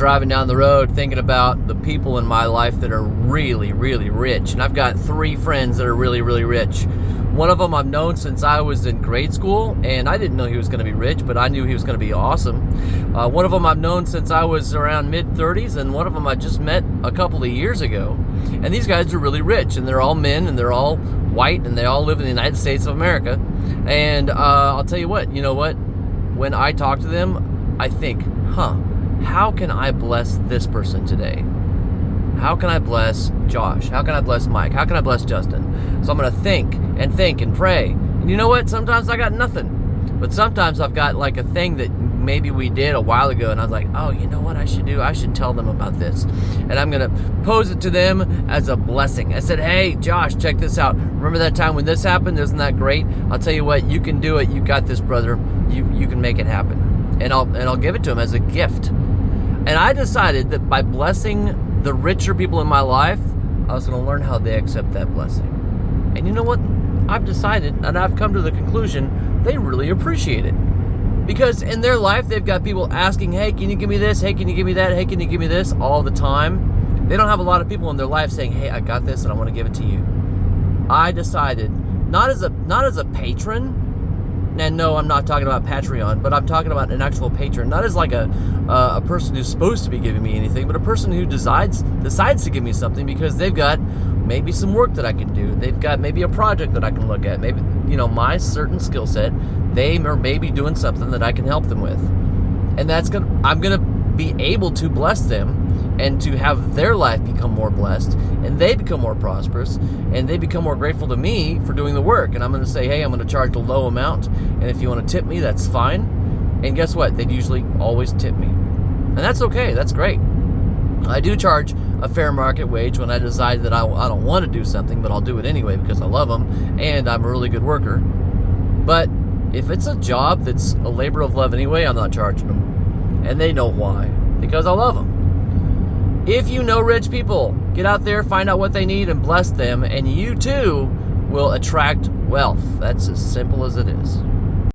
driving down the road thinking about the people in my life that are really, really rich. And I've got 3 friends that are really, really rich. One of them I've known since I was in grade school, and I didn't know he was going to be rich, but I knew he was going to be awesome. One of them I've known since I was around mid-30s, and one of them I just met a couple of years ago. And these guys are really rich, and they're all men, and they're all white, and they all live in the United States of America. And I'll tell you what, when I talk to them, I think, how can I bless this person today? How can I bless Josh? How can I bless Mike? How can I bless Justin? So I'm going to think and pray. And you know what? Sometimes I got nothing. But sometimes I've got like a thing that maybe we did a while ago, and I was like, oh, you know what I should do? I should tell them about this. And I'm going to pose it to them as a blessing. I said, hey, Josh, check this out. Remember that time when this happened? Isn't that great? I'll tell you what, you can do it. You got this, brother. You can make it happen. And I'll give it to him as a gift. And I decided that by blessing the richer people in my life, I was going to learn how they accept that blessing. And you know what? I've decided, and I've come to the conclusion, they really appreciate it. Because in their life, they've got people asking, hey, can you give me this? Hey, can you give me that? Hey, can you give me this? All the time. They don't have a lot of people in their life saying, hey, I got this and I want to give it to you. I decided, not as a patron, and no, I'm not talking about Patreon, but I'm talking about an actual patron. Not as like a person who's supposed to be giving me anything, but a person who decides to give me something because they've got maybe some work that I can do. They've got maybe a project that I can look at. Maybe, my certain skill set, they are maybe doing something that I can help them with. And I'm going to be able to bless them and to have their life become more blessed, and they become more prosperous, and they become more grateful to me for doing the work. And I'm going to say, hey, I'm going to charge a low amount, and if you want to tip me, that's fine. And guess what? They'd usually always tip me. And that's okay. That's great. I do charge a fair market wage when I decide that I don't want to do something, but I'll do it anyway because I love them, and I'm a really good worker. But if it's a job that's a labor of love anyway, I'm not charging them. And they know why. Because I love them. If you know rich people, get out there, find out what they need, and bless them, and you too will attract wealth. That's as simple as it is.